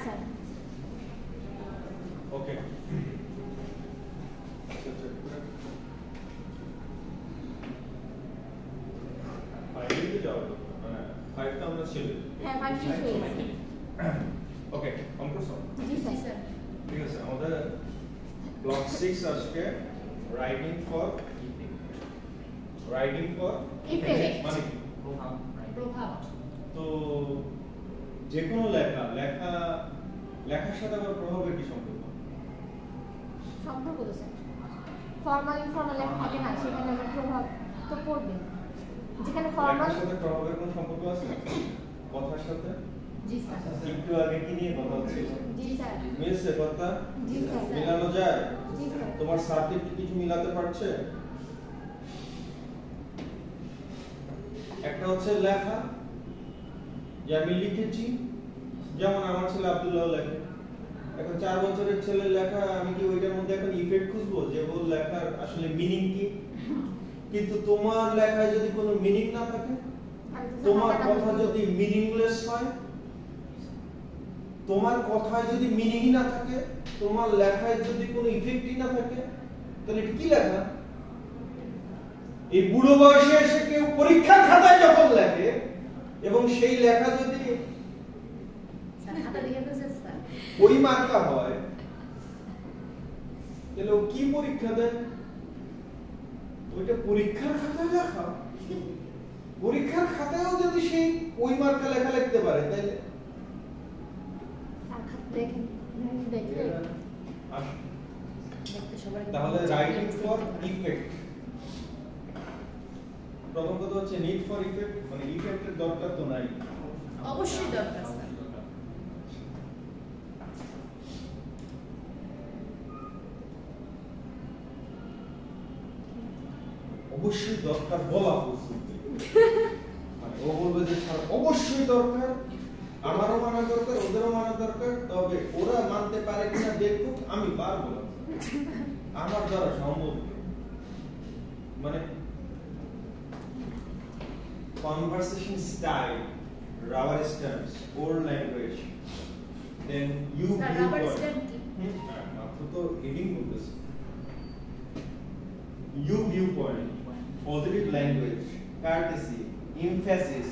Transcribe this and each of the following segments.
Sir. ওকে ফাইলে যাও মানে ফাইলটা আমরা ছিল হ্যাঁ 5 শেষ হয়ে গেছে। ওকে অঙ্ক সব জি স্যার। ঠিক আছে আমাদের ব্লক 6 আজকে রাইটিং ফর ইফেক্ট মানে কি প্রভাব। তো যে কোনো লেখার সাথে আবার প্রভাবের কি সম্পর্ক? সম্পর্ক তো স্যার ফর্মাল ইনফর্মাল লেখা থাকে না, সেখানে আবার প্রভাব তো পড়বে। যেখানে ফর্মাল লেখার সাথে প্রভাবের কোনো সম্পর্ক আছে কথার সাথে? জি স্যার। একটু আগে কি নিয়ে কথা হচ্ছিল? জি স্যার। মিলছে কথা? জি স্যার। মিলানো যায়? জি স্যার। তোমার সার্কিট কিছু মিলাতে পারছে? একটা হচ্ছে লেখা যে আমি লিখেছি, যেমন আমার ছেলে আব্দুল্লাহ লেখে, এখন 4 বছরের ছেলের লেখা, আমি কি ওইটার মধ্যে এখন ইফেক্ট খুঁজবো যে ওর লেখার আসলে মিনিং কি? কিন্তু তোমার লেখায় যদি কোনো মিনিং না থাকে, তোমার কথা যদি মিনিংলেস হয়, তোমার কথায় যদি মিনিংই না থাকে, তোমার লেখায় যদি কোনো ইফেক্টই না থাকে, তাহলে এটা কি লেখা? এই বুড়ো বয়সে এসে কেউ পরীক্ষার খাতায় যখন লেখে এবং সেই লেখা যদি ওই মার্কা হয়, তাহলে ও কি পরীক্ষা দেয়? ওইটা পরীক্ষার খাতায় লেখা, পরীক্ষার খাতায়ও যদি সেই ওই মার্কা লেখা লিখতে পারে, তাহলে তাহলে রাইটিং ফর ইফেক্ট, প্রথম কথা হচ্ছে নিড ফর ইফেক্ট, মানে ইফেক্টের দরকার তো নাই, অবশ্যই দরকার স্যার। অবশ্যই দরকার বলা উচিত, মানে ও বলবে যে স্যার অবশ্যই দরকার, আমারও মানা দরকার, ওদেরও মানা দরকার, তবে ওরা মানতে পারে কিনা দেখুক, আমি পারবো না, আমার দ্বারা সম্ভব না। মানে conversation style, rubber stamps, old language, then you মাত্র তো হেডিং বলতেছি, you viewpoint, positive language, courtesy, emphasis,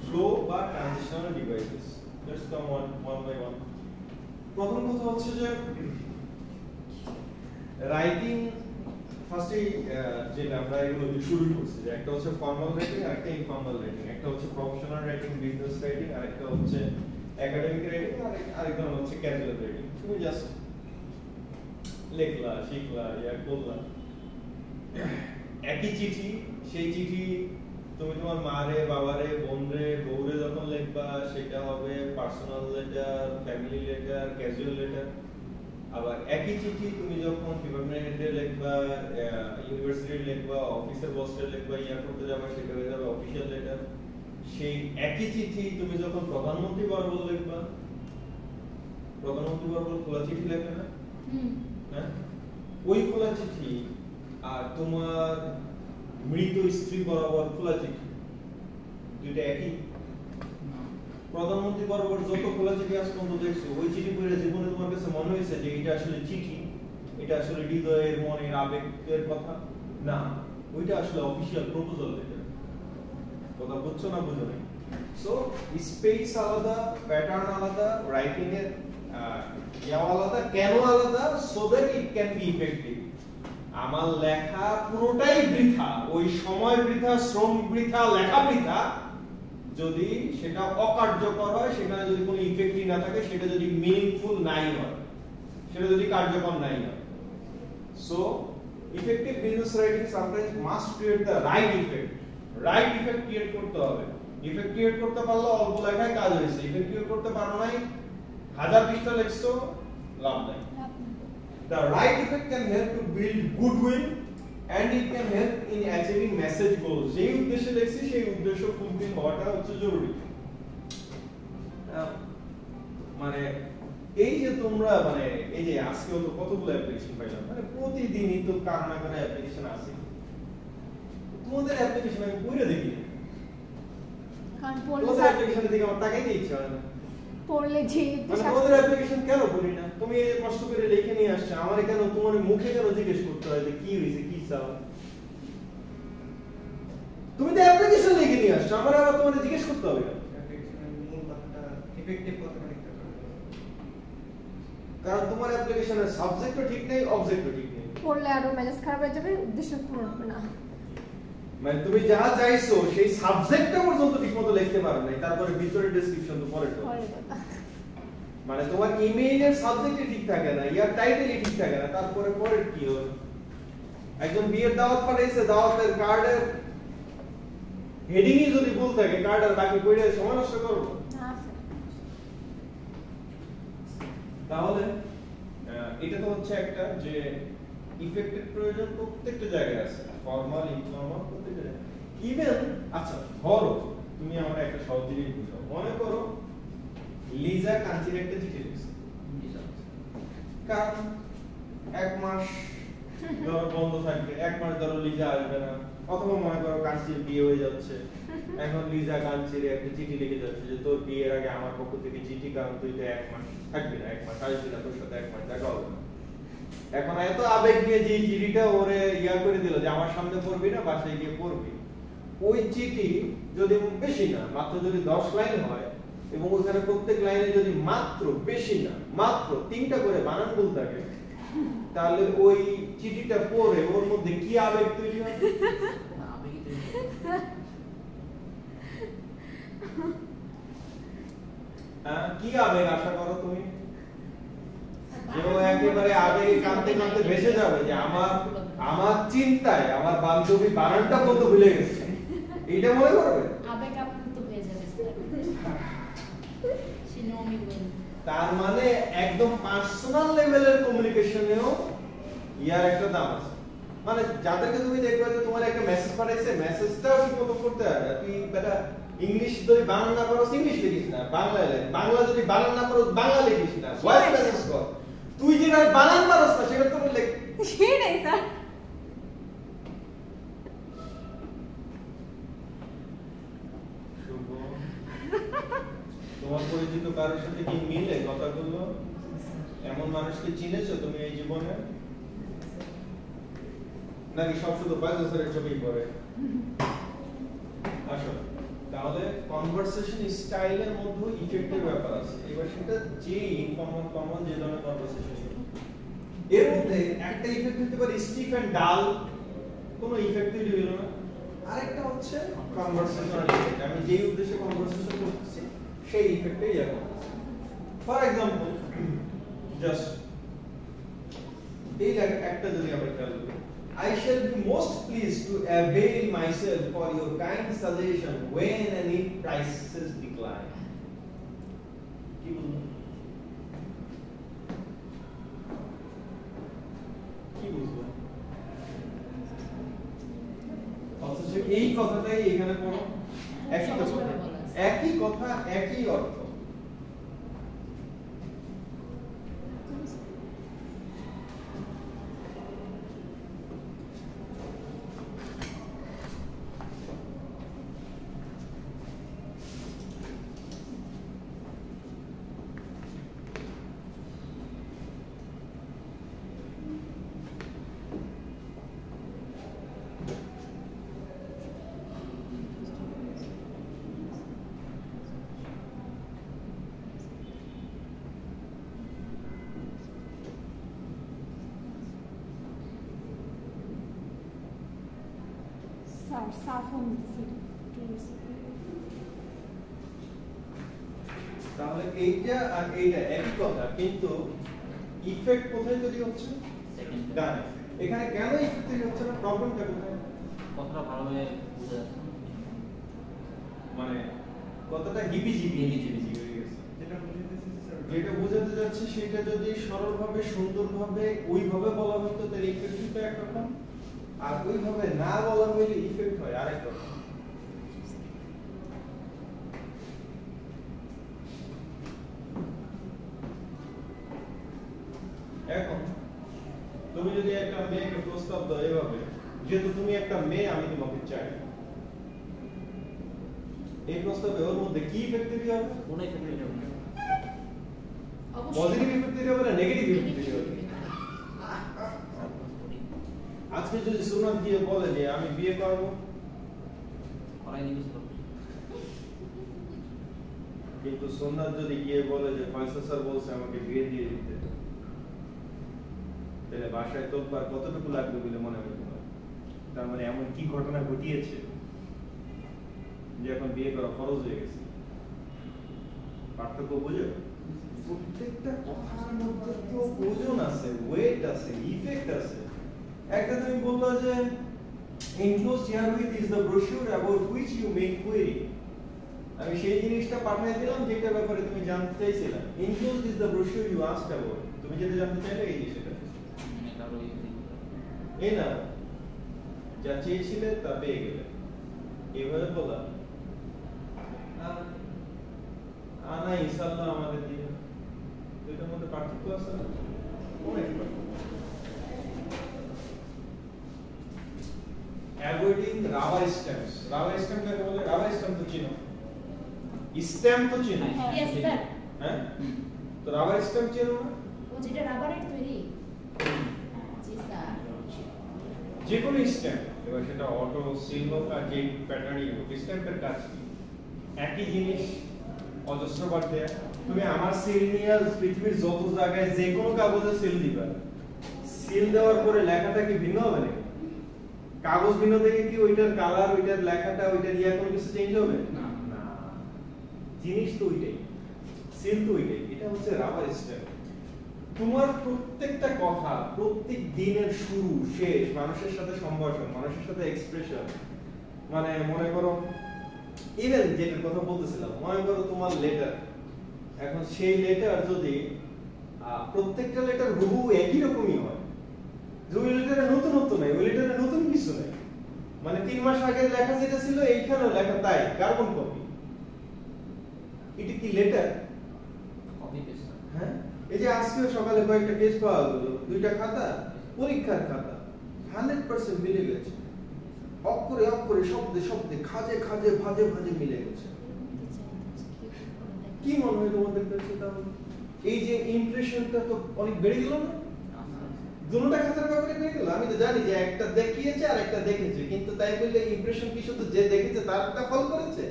flow বা transitional devices. Let's come one by one. প্রথম কথা হচ্ছে যে রাইটিং ফার্স্টে যেটা আমরা এগুলো দিয়ে শুরু করছি, যে একটা হচ্ছে ফর্মাল রাইটিং আর একটা ইনফর্মাল রাইটিং, একটা হচ্ছে প্রফেশনাল রাইটিং, বিজনেস রাইটিং, আর একটা হচ্ছে একাডেমিক রাইটিং, আর আরেকটা হচ্ছে ক্যাজুয়াল রাইটিং। তুমি জাস্ট লেখলা, শিখলা, ইয়া করলা, একই চিঠি, সেই চিঠি তুমি তোমার মারে, বাবারে, বোনরে, বউরে যখন লিখবা, সেটা হবে personal letter, family letter, casual letter. আবার একই চিঠি তুমি যখন ডিপার্টমেন্টে লিখবা, ইউনিভার্সিটি লিখবা, অফিসের বসে লিখবা, ইয়া করতে যাবা, সেটা হয়ে যাবে অফিশিয়াল লেটার। সেই একই চিঠি তুমি যখন প্রধানমন্ত্রী বরাবর লিখবা, প্রধানমন্ত্রী বরাবর খোলা চিঠি লেখে না? হ্যাঁ, ওই খোলা চিঠি আর তোমার মৃত স্ত্রী বরাবর খোলা চিঠি, দুইটা একই? প্রধানমন্ত্রী বরাবর যত খোলা চিঠি আজ পর্যন্ত দেখছো, ওই চিঠি পড়ে জীবনে তোমার কাছে মনে হয়েছে যে এটা আসলে চিঠি, এটা আসলে হৃদয়ের, মনের, আবেগের কথা? না, ওইটা আসলে অফিশিয়াল প্রপোজাল লেটার। কথা বুঝছো না বুঝো না? সো স্পেস আলাদা, প্যাটার্ন আলাদা, রাইটিং এর ইয়াও আলাদা। কেন আলাদা? So that it can be effective. আমার লেখা পুরোটাই বৃথা, ওই সময় বৃথা, শ্রম বৃথা, লেখা বৃথা যদি সেটা অকার্যকর হয়, সেখানে যদি কোনো ইফেক্টই না থাকে, সেটা যদি মিনিংফুল নাই হয়, সেটা যদি কার্যকর নাই হয়। So effective business writing sometimes must create the right effect. Right effect create করতে হবে। ইফেক্ট ক্রিয়েট করতে পারলে অল্প লেখায় কাজ হয়েছে, ইফেক্ট ক্রিয়েট করতে পারো নাই, 1000 পৃষ্ঠা লিখছো, লাভ নাই। The right effect can help to build goodwill and it can help in achieving message goals. যেই উদ্দেশ্যে লিখছি সেই উদ্দেশ্য ফুলফিল হওয়াটা হচ্ছে জরুরি। মানে এই যে তোমরা মানে এই যে আজকে তো কতগুলো অ্যাপ্লিকেশন পাইলাম, মানে প্রতিদিনই তো কান্না করে অ্যাপ্লিকেশন আসে। তোমাদের অ্যাপ্লিকেশন আমি পড়ে দেখি, তোমাদের অ্যাপ্লিকেশন দেখে আমার তাকাইতে ইচ্ছা হয় না। পড়লে যে মানে তোমাদের অ্যাপ্লিকেশন কেন পড়ি না? তুমি এই কষ্ট করে লিখে নিয়ে আসছো, আমারে কেন তোমার মুখে কেন জিজ্ঞেস করতে হয় যে কি হইছে কি চাও? তুমি তো অ্যাপ্লিকেশন লিখে নিয়ে আসছো, আমারে আবার তোমারে জিজ্ঞেস করতে হবে না। অ্যাপ্লিকেশনের মূল কথাটা ইফেক্টিভ কথাটা লিখতে হবে। কারণ তোমার অ্যাপ্লিকেশনের সাবজেক্টও ঠিক নেই, অবজেক্টও ঠিক নেই। পড়লে আরো মেজাজ খারাপ হয়ে যাবে, উদ্দেশ্য পূরণ হবে না। মানে তুমি যা চাইছো সেই সাবজেক্টটা পর্যন্ত ঠিকমতো লিখতে পারো না, তারপরে ভিতরে ডেসক্রিপশন তো পরে তো। মানে তোমার ইমেইলের সাবজেক্টই ঠিক থাকে না, ইয়ার টাইটেলই ঠিক থাকে না, তারপরে পরে কি হবে? একজন বিয়ের দাওয়াত পাঠাইছে, দাওয়াতের কার্ডের হেডিংই যদি ভুল থাকে, কার্ডের বাকি পড়ে সময় নষ্ট করব। তাহলে এটা তো হচ্ছে একটা যে ইফেক্টের প্রয়োজন প্রত্যেকটা জায়গায় আছে, ফর্মাল ইনফর্মাল প্রত্যেকটা জায়গায়। ইভেন আচ্ছা ধরো তুমি আমরা একটা সহজ জিনিস বুঝাও, মনে করো লিজা কাঞ্চির একটা চিঠি লিখছে, কারণ এক মাস ধরো বন্ধ থাকবে, এক মাস ধরো লিজা আসবে না, অথবা মনে করো কাঞ্চির বিয়ে হয়ে যাচ্ছে, এখন লিজা কাঞ্চির একটা চিঠি লিখে যাচ্ছে যে তোর বিয়ের আগে আমার পক্ষ থেকে চিঠি, কারণ তুই তো এক মাস থাকবি না, এক মাস আসবি না, তোর সাথে এক মাস দেখা হবে না। এখন এত আবেগ নিয়ে যে চিঠিটা ওরে ইয়া করে দিল যে আমার সামনে পড়বি না, বাসায় গিয়ে পড়বি, ওই চিঠি যদি বেশি না মাত্র যদি 10 লাইন হয় এবং ওখানে প্রত্যেক লাইনে যদি মাত্র বেশি না মাত্র 3টা করে বানান ভুল থাকে, তাহলে ওই চিঠিটা পড়ে ওর মধ্যে কি আবেগ তৈরি হয়? কি আবেগ আশা করো তুমি? যে ও একেবারে আবেগে কাঁদতে কাঁদতে ভেসে যাবে যে আমার চিন্তায় আমার বান্ধবী বানানটা কত ভুলে গেছে, এইটা মনে করবে? আবেগ আপ্লুত হয়ে যাবে তার মানে একদম পার্সোনাল লেভেলের কমিউনিকেশনেও ইয়ার একটা দাম আছে। মানে যাদেরকে তুমি দেখবে যে তোমার একটা মেসেজ পাঠাইছে, মেসেজটাও ঠিকমতো করতে হয় না, তুই বেটা ইংলিশ যদি বানান না পারো ইংলিশ লিখিস না, বাংলা যদি বানান না পারো বাংলা লিখিস না, ভয়েস মেসেজ কর। তুই যেটা বানান পারোস না সেটা তো লেখ। সেটাই স্যার। তোমার পরিচিত কারোর সাথে কি মিলে কথাগুলো? এমন মানুষকে চিনেছো তুমি এই জীবনে? নাকি সব শুধু বাজারের ছবিই পড়ে? আসো তাহলে কনভারসেশন স্টাইলের মধ্যে ইফেক্টের ব্যাপার আছে। এবার সেটা যে কমন যে ধরনের কনভারসেশন, এর মধ্যে একটা ইফেক্ট হতে পারে স্টিফ এন্ড ডাল, কোনো ইফেক্ট তৈরি হলো না। আরেকটা হচ্ছে কনভারসেশনাল ইফেক্ট, আমি যেই উদ্দেশ্যে কনভারসেশন করতেছি সেই ইফেক্টেই যাবো। ফর এক্সাম্পল জাস্ট এই একটা যদি আমরা খেয়াল করি, I shall be most pleased to avail myself for your kind suggestion when and if prices decline. কি বলবো? কি বুঝবো? অথচ এই কথাটাই এখানে পড়ো, একই কথা একই অর্থ। তাহলে এইটা আর এইটা একই কথা, কিন্তু ইফেক্ট কোথায় তৈরি হচ্ছে? ডান। এখানে কেন ইফেক্ট তৈরি হচ্ছে না? প্রবলেমটা কোথায়? কথাটা ভালোভাবে বোঝা যাচ্ছে, মানে কথাটা হিবিজিবি হয়ে গেছে। যেটা বোঝাতে যাচ্ছে সেটা যদি সরলভাবে সুন্দরভাবে ওইভাবে বলা হতো তাহলে ইফেক্ট হতো একরকম, আর ওইভাবে না বলা হইলে ইফেক্ট হয় আরেক রকম। এখন তুমি যদি একটা মেয়েকে প্রস্তাব দাও এভাবে, যেহেতু তুমি একটা মেয়ে আমি তোমাকে চাই, এই প্রস্তাবে ওর মধ্যে কি ইফেক্ট তৈরি হবে? কোন ইফেক্ট পজিটিভ ইফেক্ট তৈরি হবে না নেগেটিভ ইফেক্ট তৈরি হবে। আজকে যদি সুন্নাত দিয়ে বলে যে আমি বিয়ে করব, করাই দিবি সব। কিন্তু সুন্নাত যদি গিয়ে বলে যে ফয়সাল স্যার বলছে আমাকে বিয়ে দিয়ে দিতে, তাহলে বাসায় তোলবার কতটুকু লাগবে বলে মনে হয় তোমার? তার মানে এমন কি ঘটনা ঘটিয়েছে যে এখন বিয়ে করা ফরজ হয়ে গেছে? পার্থক্য বুঝো? প্রত্যেকটা কথার মধ্যে তো ওজন আছে, ওয়েট আছে, ইফেক্ট আছে। একটা তুমি বললা যে enclosed herewith is the brochure about which you make query, আমি সেই জিনিসটা পাঠিয়ে দিলাম যেটা ব্যাপারে তুমি জানতে চাইছিলে। enclosed is the brochure you asked about, তুমি যেটা জানতে চাইলে এই জিনিসটা এই না, যা চেয়েছিলে তা পেয়ে গেলে, এইভাবে বলা আনা ইনশাআল্লাহ আমাদের দিনে দুটোর মধ্যে পার্থক্য আছে না? অনেক পার্থক্য। Avoiding rubber stamps. Rubber stamp কাকে বলে? রাবার স্ট্যাম্প তো চিনো, স্ট্যাম্প তো চিনো? Yes sir. হ্যাঁ, তো রাবার স্ট্যাম্প চিনো না? ও যেটা রাবারের তৈরি। জি স্যার। যে কোনো স্ট্যাম্প, এবার সেটা অটো সিল হোক আর যে প্যাটার্নই হোক, স্ট্যাম্পের কাজ কি? একই জিনিস অজস্রবার দেয়া। তুমি আমার সিল নিয়ে পৃথিবীর যত জায়গায় যে কোনো কাগজে সিল দিবা, সিল দেওয়ার পরে লেখাটা কি ভিন্ন হবে নাকি? কাগজ ভিন্ন থেকে কি ওইটার কালার, ওইটার লেখাটা, ওইটার কোনো কিছু চেঞ্জ হবে না? না, জিনিস তো ওইটাই, সিল তো ওইটাই। এটা হচ্ছে রাবার স্ট্যাম্প। তোমার প্রত্যেকটা কথা, প্রত্যেক দিনের শুরু শেষ, মানুষের সাথে সম্ভাষণ, মানুষের সাথে এক্সপ্রেশন, মানে মনে করো ইভেন যেটার কথা বলতেছিলাম, মনে করো তোমার লেটার, এখন সেই লেটার যদি প্রত্যেকটা লেটার হুবহু একই রকমই হয়, ওই লেটারে নতুনত্ব নাই, ওই লেটারে নতুন কিছু নাই, মানে 3 মাস আগের লেখা যেটা ছিল এইখানেও লেখা তাই, কার্বন কপি। এটা কি লেটার? Copy paste. হ্যাঁ, এই যে আজকে সকালে কয়েকটা কেস পাওয়া গেল, 2টা খাতা, পরীক্ষার খাতা, 100% মিলে গেছে, অক্ষরে অক্ষরে, শব্দে শব্দে, খাজে খাজে, ভাজে ভাজে মিলে গেছে। কি মনে হয় তোমাদের কাছে? তাহলে এই যে ইমপ্রেশনটা তো অনেক বেড়ে গেল না? দুটোটা খাতার ব্যাপারে বেড়ে গেল। আমি তো জানি যে একটা দেখিয়েছে আর একটা দেখেছে, কিন্তু তাই বললে ইমপ্রেশন কি শুধু যে দেখেছে তারটা ফল করেছে,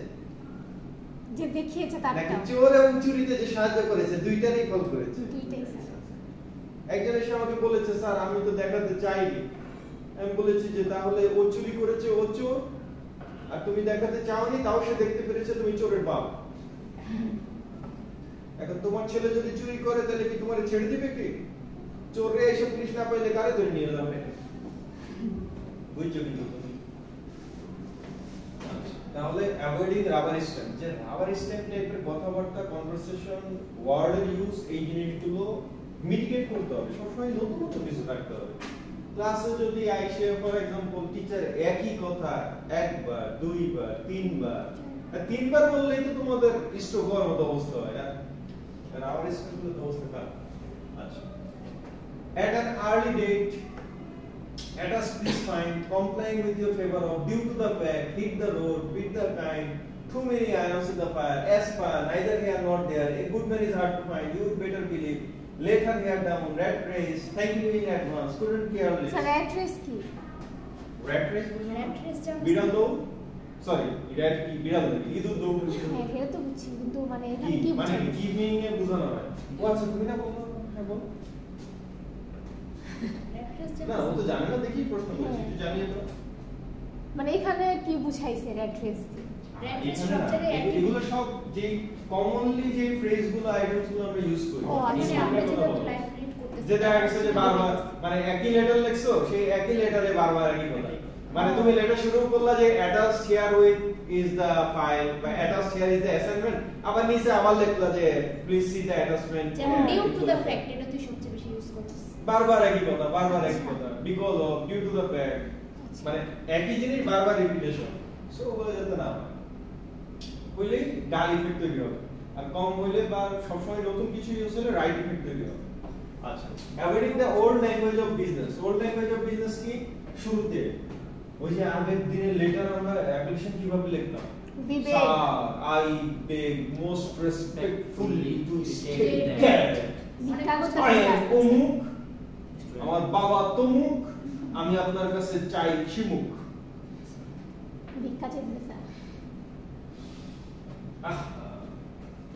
যে দেখিয়েছে তারটা? নাকি চোর এবং চুরিতে যে সাহায্য করেছে দুইটারই ফল করেছে? দুইটাই স্যার। একজন এসে আমাকে বলেছে, স্যার আমি তো দেখাতে চাইনি। আমি বলেছি যে তাহলে ও চুরি করেছে, ও চোর, আর তুমি দেখাতে চাওনি, তাও সে দেখতে পেরেছে তুমি চোরের বাপ। এখন তোমার ছেলে যদি চুরি করে তাহলে কি তোমার ছেড়ে দিবে কি? চোরে এসে পুলিশ না পাইলে কারে ধরে নিয়ে যাবে? বুঝছো কিন্তু তুমি? তাহলে অ্যাভয়েডিং রাবার স্ট্যাম্প, যে রাবার স্ট্যাম্প টাইপের কথাবার্তা, কনভারসেশন, ওয়ার্ডের ইউজ, এই জিনিসগুলো মিটিগেট করতে হবে। সবসময় নতুন নতুন কিছু থাকতে হবে। ক্লাসে যদি আইসে ফর এক্সাম্পল টিচার একই কথা একবার, দুইবার, তিনবার বললেই তো তোমাদের স্ট্রোক হওয়ার মতো অবস্থা হয়। আর রাবার স্ট্যাম্পের অবস্থা খারাপ। আচ্ছা, at an early date, at us please find, complying with your favor of, due to the fact, hit the road, beat the kind, too many irons in the fire, aspire, neither here nor there, a good man is hard to find, you better believe, let her hair down, rat race, thank you in advance, couldn't care less. Sir rat race কি? Rat race? rat race জানো? বিড়াল দৌড়? Sorry, rat কি বিড়াল দৌড়? ইঁদুর দৌড়? হ্যাঁ, এটা তো বুঝছি, কিন্তু মানে এখানে কি কি মানে বুঝানো? কি মিনিং এ বোঝানো হয়? ও আচ্ছা, তুমি না বলো? হ্যাঁ বলো। না, ও তো জানে না, দেখি প্রশ্ন করছি, একটু জানিয়ে দাও। মানে এখানে কি বুঝাইছে rat race? এগুলো সব যে কমনলি যে ফ্রেজগুলো, আইডিয়াসগুলো আমরা ইউজ করি, ও আচ্ছা, আমরা যেটা লাইফ রিড করতেছি, যে দেখা গেছে যে বারবার মানে একই লেটার লিখছো, সেই একই লেটারে বারবার একই কথা, মানে তুমি লেটার শুরু করলা যে attached here with is the file বা attached here is the assignment, আবার নিচে আবার লিখলা যে please see the attachment, যেমন ডিউ টু দ্য ফ্যাক্ট, এটা তুই সবচেয়ে বেশি ইউজ করছিস, বারবার একই কথা, বারবার একই কথা, because of, due to the fact, মানে একই জিনিস বারবার রিপিটেশন। সো ওগুলো যাতে না হয়, হইলে ডাল ইফেক্ট তৈরি হবে, আর কম হইলে বা সবসময় নতুন কিছু ইউজ হলে রাইট ইফেক্ট তৈরি হবে। আচ্ছা, avoiding the old language of business. Old language of business কি? শুরুতে ওই যে আগের দিনের লেটার আমরা অ্যাপ্লিকেশন কিভাবে লিখতাম? Bibek, sir I beg most respectfully to state that, ভিক্ষা করতে আরে আসছে। অমুক, আমার বাবা তমুক, আমি আপনার কাছে চাই শিমুক। ভিক্ষা চাইতেছে sir.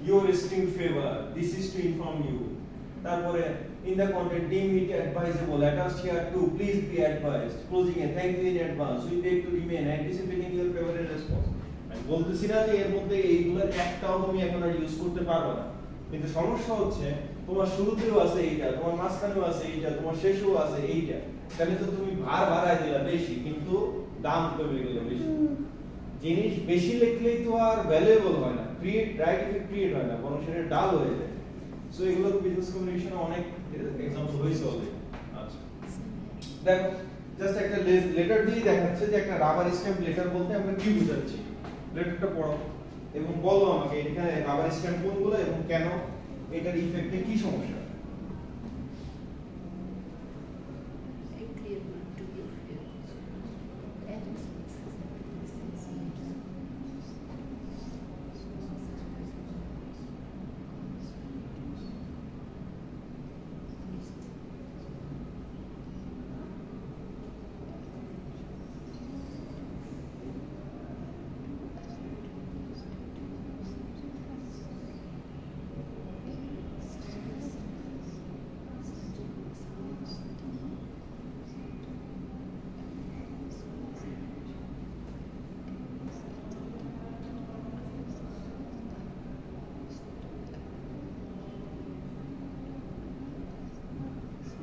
Your esteemed favor, this is to inform you. তারপরে in the content deem it advisable attached here to please be advised. Closing a thank you in advance. We beg to remain anticipating your favorable response. আমি বলতেছি না যে এর মধ্যে এইগুলোর একটাও তুমি এখন আর ইউজ করতে পারবে না, কিন্তু সমস্যা হচ্ছে তোমার শুরুতেও আছে এইটা, তোমার মাঝখানেও আছে এইটা, তোমার শেষেও আছে এইটা, তাহলে তো তুমি ভার বাড়ায় দিলা বেশি কিন্তু দাম কমে গেল বেশি। জিনিস বেশি লিখলেই তো আর ভ্যালুয়েবল হয় না, ক্রিয়েট রাইট ইফেক্ট ক্রিয়েট হয় না, বরং সেটা ডাল হয়ে যায়। সো এগুলো বিজনেস কমিউনিকেশনে অনেক এক্সাম্পল হয়েছে অলরেডি। আচ্ছা দেখো, জাস্ট একটা লেটার দিয়ে দেখাচ্ছে যে একটা রাবার স্ট্যাম্প লেটার বলতে আমরা কি বোঝাচ্ছি। লেটারটা পড়ো এবং বলো আমাকে এখানে রাবার স্ট্যাম্প কোনগুলো এবং কেন, এটার ইফেক্টে কি সমস্যা।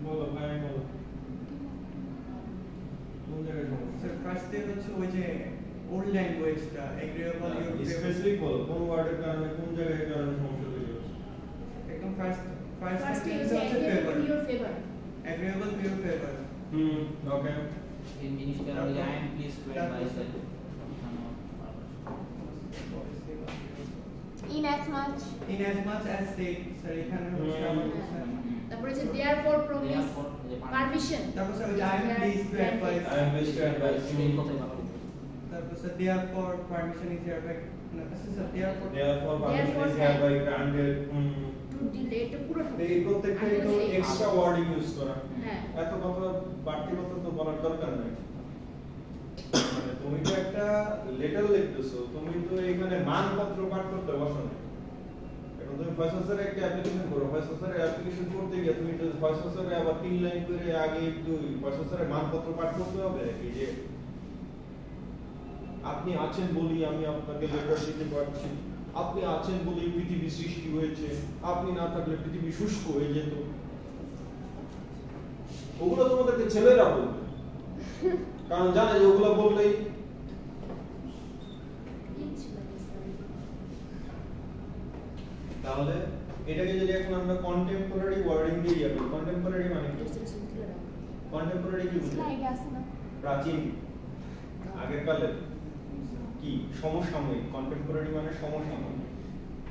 বলো ভাই বলো কোন জায়গায় সমস্যা। স্যার ফার্স্ট ডে হচ্ছে ওই যে ওল্ড ল্যাঙ্গুয়েজটা এগ্রিয়েবল স্পেসিফিক বলো কোন ওয়ার্ডের কারণে কোন জায়গায় কারণে সমস্যা তৈরি হচ্ছে। একদম ফার্স্ট First সেন্টেন্স is হচ্ছে favour, in your favor. Agreeable pure favour. Okay এই জিনিসটা ওই I am please to advise that In as much in as much as said, sir এখানে হচ্ছে আমাদের স্যার তারপরে যে therefore promise permission. তারপর স্যার ওই যে I am please to advice, I am best to advise এই you. কথাই বলা হচ্ছে। তারপর স্যার দেয়ারফর পারমিশন ইজ হিয়ারবাই, না sir therefore Therefore, permission is Therefore, hereby granted. To delay to পুরো এই প্রত্যেকটা একটু এক্সট্রা ওয়ার্ডিং ইউজ করা। হ্যাঁ এত কথা বাড়তি কথা তো বলার দরকার নেই। মানে তুমি তো একটা লেটার লিখতেছো, তুমি তো এখানে মানপত্র পাঠ করতে বসো না। এখন তুমি ফয়সাল স্যারের একটা অ্যাপ্লিকেশন করো, ফয়সাল স্যারের অ্যাপ্লিকেশন করতে গিয়ে তুমি যদি ফয়সাল স্যারের আবার 3 লাইন করে আগে একটু ফয়সাল স্যারের মানপত্র পাঠ করতে হবে নাকি যে আপনি আছেন বলি আমি আপনাকে লেটার দিতে পারছি, আপনি আছেন বলি পৃথিবী সৃষ্টি হয়েছে, আপনি না থাকলে পৃথিবী শুষ্ক হয়ে যেত। ওগুলো তোমাদেরকে ছেলেরা বলবে, কারণ জানে যে ওগুলো বললেই তাহলে এটাকে যদি এখন আমরা কন্টেম্পোরারি ওয়ার্ডিং দিয়ে যাবো, কন্টেম্পোরারি মানে কি? কন্টেম্পোরারি কি বুঝলে? স্লাইডে আছে না প্রাচীন, আগের কালের, কি সমসাময়িক। কন্টেম্পোরারি মানে সমসাময়িক।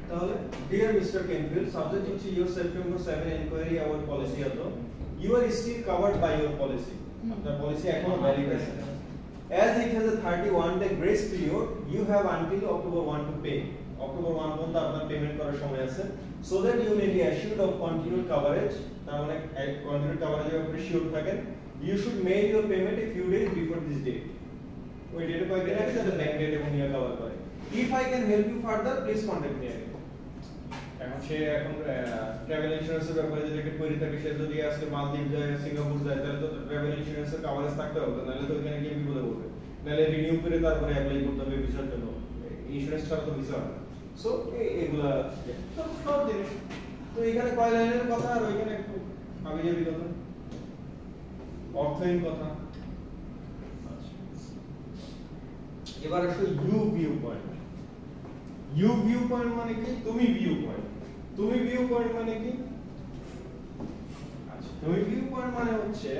তাহলে ডিয়ার মিস্টার কেনফিল্ড, সাবজেক্ট হচ্ছে your September 7 enquiry our policy আতো you are still covered by your policy. আপনার পলিসি এখনো ভ্যালিড আছে। As it has a 31 day grace period, you have until October 1 to pay. October 1 পর্যন্ত আপনার payment করার সময় আছে, so that you may be assured of continued coverage. তার মানে continued coverage এর উপরে শিওর থাকেন। You should make your payment a few days before this date. ওই ডেটে কয়েকদিন আগে সাথে ব্যাংক ডেট এবং ইয়া কভার করে। If I can help you further, please contact me again. এখন সে এখন ট্রাভেল ইন্স্যুরেন্সের ব্যাপারে যদি একটা কোয়েরি থাকে, সে যদি আজকে মালদ্বীপ যায়, সিঙ্গাপুর যায়, তাহলে তো ট্রাভেল ইন্স্যুরেন্সের কভারেজ থাকতে হবে, নাহলে তো ওখানে গিয়ে বিপদে পড়বে, নাহলে রিনিউ করে তারপরে অ্যাপ্লাই করতে হবে ভিসার জন্য। ইন্স্যুরেন্স ছাড়া তো ভিসা হয় না। সো এগুলা সব জিনিস তো এখানে কয় লাইনের কথা আর ওইখানে একটু আগে যাবি কথা, অর্থহীন কথা। এবার আসলে you view point. You view point মানে কি? তুমি ভিউ পয়েন্ট। তুমি ভিউ পয়েন্ট মানে কি? আচ্ছা, তুমি ভিউ পয়েন্ট মানে হচ্ছে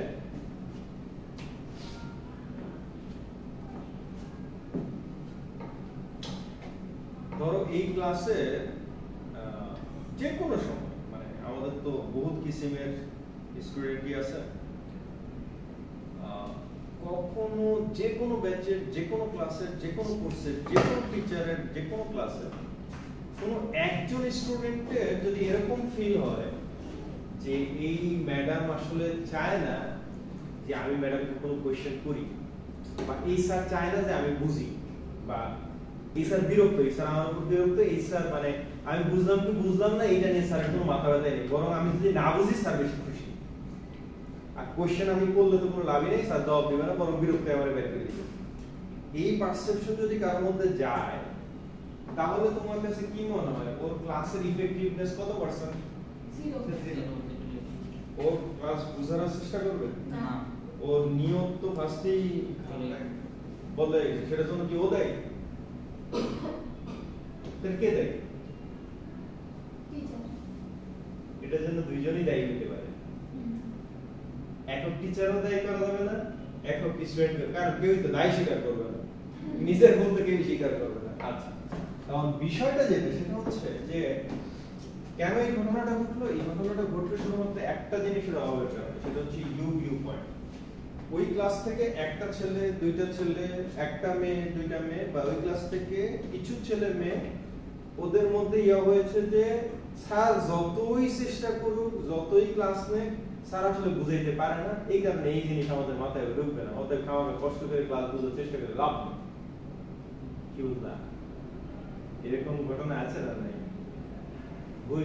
ধরো এই ক্লাসে যে কোনো সময়, মানে আমাদের তো বহুত কিসিমের স্টুডেন্টই আছে, কখনো যে কোনো ব্যাচের যে কোনো ক্লাসের যে কোনো কোর্সের যে কোনো টিচারের যে কোনো ক্লাসে কোনো একজন স্টুডেন্টের যদি এরকম ফিল হয় যে এই ম্যাডাম আসলে চায় না যে আমি ম্যাডামকে কোনো কোয়েশ্চেন করি, বা এই স্যার চায় না যে আমি বুঝি, বা এই স্যার বিরক্ত, এই স্যার আমার উপর বিরক্ত, এই স্যার মানে আমি বুঝলাম কি বুঝলাম না এটা নিয়ে স্যারের কোনো মাথা ব্যথা নেই, বরং আমি যদি না বুঝি স্যার বেশি খুশি। আর কোয়েশ্চেন আমি করলে তো কোনো লাভই নেই, স্যার জবাব দিবে না, বরং বিরক্ত আমার বের করে দিবে। এই পারসেপশন যদি কারোর মধ্যে যায়, তাহলে তোমার কাছে কি মনে হয় ওর ক্লাসের ইফেক্টিভনেস কত পার্সেন্ট? 0 ওর ক্লাস বুঝার চেষ্টা করবে না ওর নিয়ম তো ফার্স্টেই বদলে গেছে, সেটার জন্য কি ও দেয়? তাহলে কে দেয়? টিচার এটার জন্য দুইজনই দায়ী হতে পারে। একক টিচারও দায়ী করা যাবে না, একক স্টুডেন্ট, কারণ কেউই তো দায় স্বীকার করবে না, নিজের বলতে কেউ স্বীকার করবে না। আচ্ছা, কারণ বিষয়টা যেটা সেটা হচ্ছে যে কেন এই ঘটনাটা ঘটলো? এই ঘটনাটা ঘটলো শুধুমাত্র একটা জিনিসের অভাবের কারণে, সেটা হচ্ছে ইউ ভিউ পয়েন্ট। ওই ক্লাস থেকে একটা ছেলে, দুইটা ছেলে, একটা মেয়ে, দুইটা মেয়ে, বা ওই ক্লাস থেকে কিছু ছেলে মেয়ে, ওদের মধ্যে ইয়া হয়েছে যে স্যার যতই চেষ্টা করুক, যতই ক্লাস নেয়, স্যার আসলে বুঝাইতে পারে না, এই কারণে এই জিনিস আমাদের মাথায় ঢুকবে না, অতএব আমাকে কষ্ট করে ক্লাস বুঝার চেষ্টা করে লাভ নেই। কি বুঝলা? এরকম ঘটনা আছে না? নাই? বই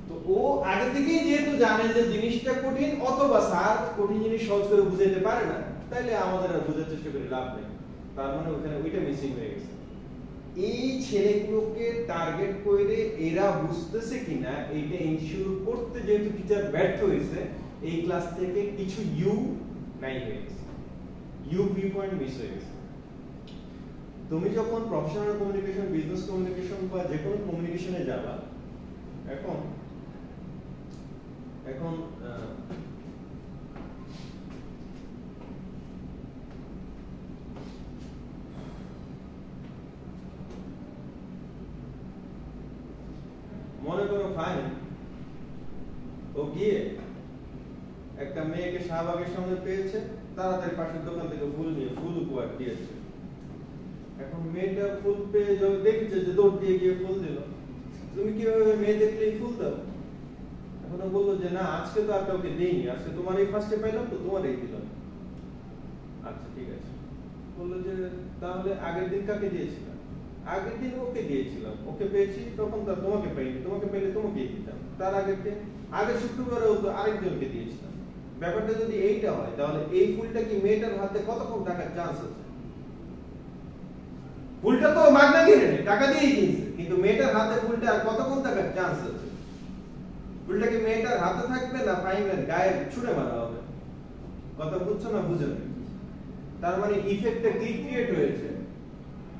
তো ও আগে থেকেই যেহেতু জানে যে জিনিসটা কঠিন, অথবা স্যার কঠিন জিনিস সহজ করে বুঝাইতে পারে না, তাইলে আমাদের আর বোঝার চেষ্টা করে লাভ নেই। তার মানে ওখানে ওইটা মিসিং হয়ে গেছে। এই ছেলেগুলোকে টার্গেট করে এরা বুঝতেছে কিনা এইটা ইনশিওর করতে যেহেতু টিচার ব্যর্থ হয়েছে, এই ক্লাস থেকে কিছু ইউ নাই হয়ে গেছে, ইউ ভিউ পয়েন্ট মিস হয়ে গেছে। তুমি যখন প্রফেশনাল কমিউনিকেশন, বিজনেস কমিউনিকেশন বা যে কোনো কমিউনিকেশনে যাবা, এখন মনে করো ফাইন ও গিয়ে একটা মেয়েকে শাহবাগের সামনে পেয়েছে, তাড়াতাড়ি পাশের দোকান থেকে ফুল নিয়ে ফুল উপহার দিয়েছে। এখন মেয়েটা ফুল পেয়ে যখন দেখছে যে দৌড় দিয়ে গিয়ে ফুল দিল, তুমি কিভাবে মেয়ে দেখলেই ফুল দাও? এখন ও বললো যে না, আজকে তো আর কাউকে দেইনি, আজকে তোমার এই ফার্স্টে পাইলাম তো তোমারই দিলাম। আচ্ছা ঠিক আছে। বললো যে তাহলে আগের দিন কাকে দিয়েছিলাম? আগের দিন ওকে দিয়েছিলাম, ওকে পেয়েছি তখন তো তোমাকে পাইনি, তোমাকে পেলে তোমাকেই দিতাম। তার আগের দিন, আগের শুক্রবারে ও তো আরেকজনকে দিয়েছিলাম। ব্যাপারটা যদি এইটা হয়, তাহলে এই ফুলটা কি মেয়েটার হাতে কতক্ষণ টাকার চান্স আছে? ফুলটা তো মাগনা কিনে নেই, টাকা দিয়েই কিনছে, কিন্তু মেয়েটার হাতে ফুলটা আর কতক্ষণ টাকার চান্স আছে? ফুলটা কি মেয়েটার হাতে থাকবে না ফাইনের গায়ে ছুঁড়ে মারা হবে? কথা বুঝছো না? বুঝো না? তার মানে ইফেক্টটা কি ক্রিয়েট হয়েছে?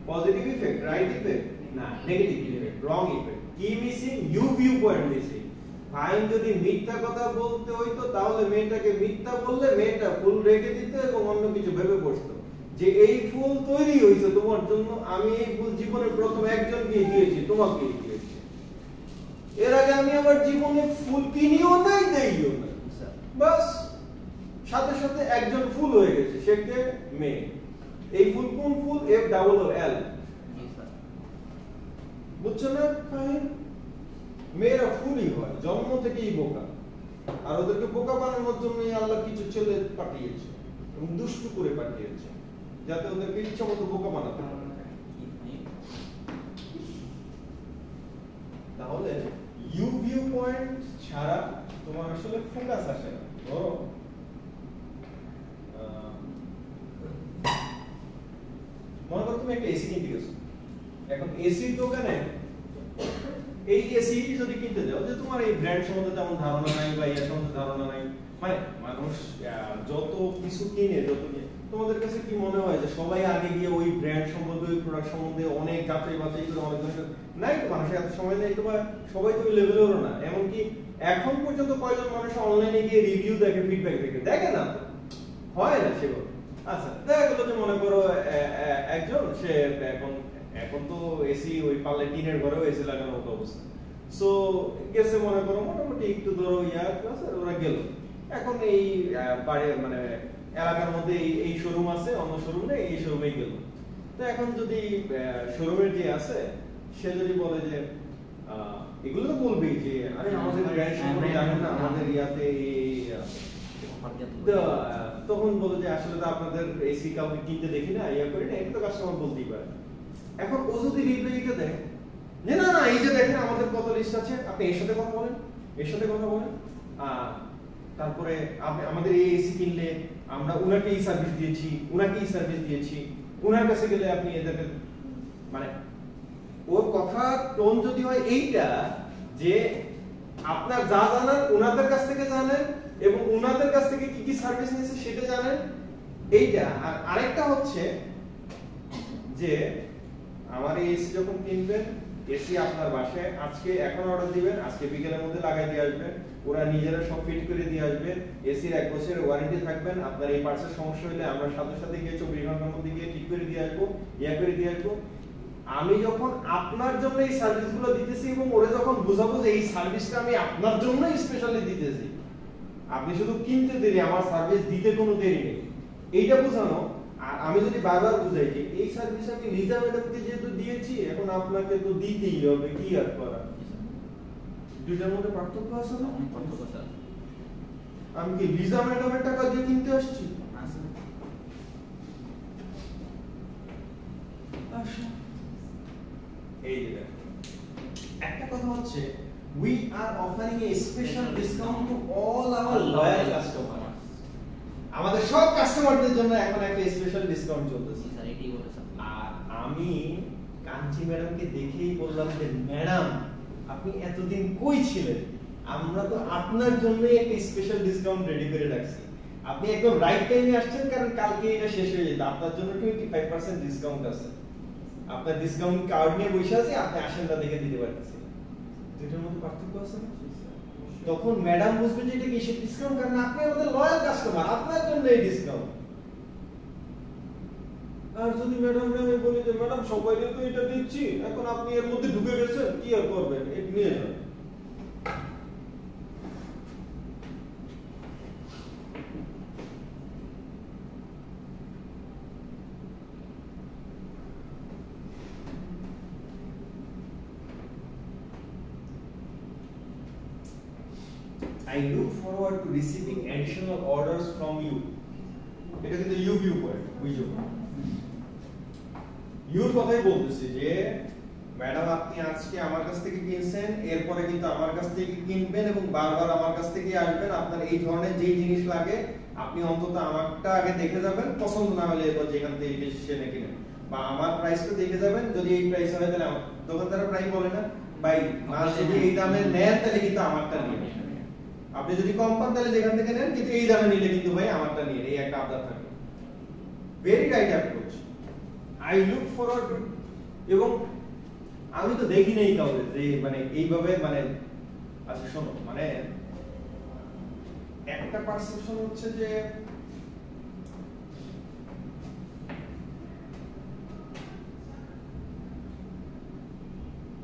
পজিটিভ ইফেক্ট, রাইট ইফেক্ট না, নেগেটিভ ইফেক্ট, রং ইফেক্ট। কি missing? You view point missing. Fine যদি মিথ্যা কথা বলতে হইতো, তাহলে মেয়েটাকে মিথ্যা বললে মেয়েটা ফুল রেখে দিত এবং অন্য কিছু ভেবে বসতো যে এই ফুল তৈরি হয়েছে তোমার জন্য, আমি এই ফুল জীবনে প্রথম একজনকে দিয়েছি, তোমাকে দিয়েছি। এর আগে আমি আমার জীবনে ফুল কিনিও নাই, দেইও না, বাস সাথে সাথে একজন ফুল হয়ে গেছে, সে কে? মেয়ে। এই ফুল কোন ফুল? FLL। বুঝছো না? মেয়েরা ফুলই হয়, জন্ম থেকেই বোকা, আর ওদেরকে বোকা বানানোর জন্য আল্লাহ কিছু ছেলে পাঠিয়েছে এবং দুষ্টু করে পাঠিয়েছে, যাতে ওদেরকে ইচ্ছা মতো বোকা বানাতে পারে। তাহলে ইউ ভিউ পয়েন্ট ছাড়া তোমার আসলে ফোকাস আসে না। ধরো মনে করো তুমি একটা এসি কিনতে গেছো, এখন এসির দোকানে এই এসি যদি কিনতে যাও, যে তোমার এই ব্র্যান্ড সম্বন্ধে তেমন ধারণা নাই বা এর সম্বন্ধে ধারণা নাই, মানে মানুষ যত কিছু কিনে, তোমাদের কাছে কি মনে হয় যে সবাই আগে গিয়ে ওই ব্র্যান্ড সম্বন্ধে, ওই প্রোডাক্ট সম্বন্ধে অনেক যাচাই বাছাই করে অনেক নাই? তো মানুষের এত সময় নেই, তো সবাই তো ওই লেভেলেরও না। এমনকি এখন পর্যন্ত কয়জন মানুষ অনলাইনে গিয়ে রিভিউ দেখে, ফিডব্যাক দেখে না? হয় না সেভাবে। আচ্ছা, দেখা গেল যে মনে করো একজন, সে এখন তো এসি ওই পাল্লে টিনের ঘরেও এসি লাগানোর মতো অবস্থা, সো গেছে মনে করো মোটামুটি একটু ধরো ক্লাস, আর ওরা গেল। এখন এই মানে এলাকার মধ্যে এই শোরুম আছে, অন্য শোরুম নেই, এই শোরুমে গেল। তো এখন যদি শোরুমের যে আছে সে যদি বলে যে এগুলো তো বলবেই যে আরে আমাদের ব্র্যান্ড সম্পর্কে জানেন না, আমাদের ইয়াতে তখন বলে যে আসলে তো আপনাদের এসি কাউকে কিনতে দেখি না, ইয়া করি না, এটা তো কাস্টমার বলতেই পারে। এখন ও যদি রিপ্লাইটা দেয় যে না না এই যে দেখেন আমাদের কত লিস্ট আছে, আপনি এর সাথে কথা বলেন, এর সাথে কথা বলেন, তারপরে আপনি আমাদের এই এসি কিনলে আমরা উনাকে এই সার্ভিস দিয়েছি, উনাকে এই সার্ভিস দিয়েছি, উনার কাছে গেলে আপনি এদেরকে, মানে ওর কথা টোন যদি হয় এইটা যে আপনার যা জানেন উনাদের কাছ থেকে জানেন এবং উনাদের কাছ থেকে কি কি সার্ভিস নিয়েছে সেটা জানেন, এইটা। আর আরেকটা হচ্ছে যে আমার এই এসি যখন কিনবেন, এসি আপনার বাসায় আজকে এখন অর্ডার দিবেন, আজকে বিকেলের মধ্যে লাগাই দিয়ে আসবেন, ওরা নিজেরা সব ফিট করে দিয়ে আসবে, এসির 1 বছরের ওয়ারেন্টি থাকবেন, আপনার এই পার্টসের সমস্যা হলে আমরা সাথে সাথে গিয়ে 24 ঘন্টার মধ্যে গিয়ে ঠিক করে দিয়ে আসবো, ইয়া করে দিয়ে আসবো। আমি যখন আপনার জন্য এই সার্ভিসগুলো দিতেছি এবং ওরা যখন বুঝাবো যে এই সার্ভিসটা আমি আপনার জন্যই স্পেশালি দিতেছি, আপনি শুধু কিনতে দেরি, আমার সার্ভিস দিতে কোনো দেরি নেই, এইটা বোঝানো। আর আমি যদি বারবার বুঝাই যে এই সার্ভিস আমি লিজা ম্যাডামকে যেহেতু দিয়েছি এখন আপনাকে তো দিতেই হবে, কি আর করা, দুইটার মধ্যে পার্থক্য আছে না? পার্থক্য স্যার। আমি কি লিজা ম্যাডামের টাকা দিয়ে কিনতে আসছি? এই যে একটা কথা হচ্ছে we are offering a special discount to all our loyal customers. আমাদের সব কাস্টমারদের জন্য এখন একটা স্পেশাল ডিসকাউন্ট চলতেছে স্যার এটাই বলে স্যার। আর আমি কাঞ্চি ম্যাডামকে দেখেই বললাম যে ম্যাডাম আপনি এতদিন কই ছিলেন, আমরা তো আপনার জন্যই একটা স্পেশাল ডিসকাউন্ট রেডি করে রাখছি, আপনি একদম রাইট টাইমে আসছেন, কারণ কালকে এটা শেষ হয়ে যেত, আপনার জন্য 25% ডিসকাউন্ট আছে, আপনার ডিসকাউন্ট কার্ড নিয়ে বসে আছে, আপনি আসেনটা দেখে দিতে পারতেছেন। দুটোর মধ্যে পার্থক্য আছে না? তখন ম্যাডাম বুঝবে যে এটা কিসের ডিসকাউন্ট, কারণ আপনি আমাদের লয়াল কাস্টমার, আপনার জন্য এই ডিসকাউন্ট। আর যদি ম্যাডাম আমি বলি যে ম্যাডাম সবাইকে তো এটা দিচ্ছি, এখন আপনি এর মধ্যে ঢুকে গেছেন, কি আর করবেন, এটা নিয়ে যান। I look forward to receiving additional orders from you. এটা কিন্তু ইউ ভিউ পয়েন্ট, বুঝছো? ইউর কথাই বলতেছি যে ম্যাডাম আপনি আজকে আমার কাছ থেকে কিনছেন, এরপরে কিন্তু আমার কাছ থেকে কিনবেন এবং বারবার আমার কাছ থেকে আসবেন, আপনার এই ধরনের যেই জিনিস লাগে আপনি অন্তত আমারটা আগে দেখে যাবেন, পছন্দ না হলে এরপর যেখান থেকে সেটা কিনেন, বা আমার প্রাইসটা দেখে যাবেন, যদি এই প্রাইস হয় তাহলে দোকানদার প্রাইস বলে না ভাই মাল যদি এই দামে নেন তাহলে কিন্তু আমারটা নিয়ে, আপনি যদি কম পান তাহলে যেখান থেকে নেন, কিন্তু এই দামে নিলে কিন্তু ভাই আমারটা নিয়ে, এই একটা আবদার থাকে। Very right approach, I look forward. এবং আমি তো দেখি নাই কাউকে যে মানে এইভাবে, মানে আচ্ছা শোনো, মানে একটা পারসেপশন হচ্ছে যে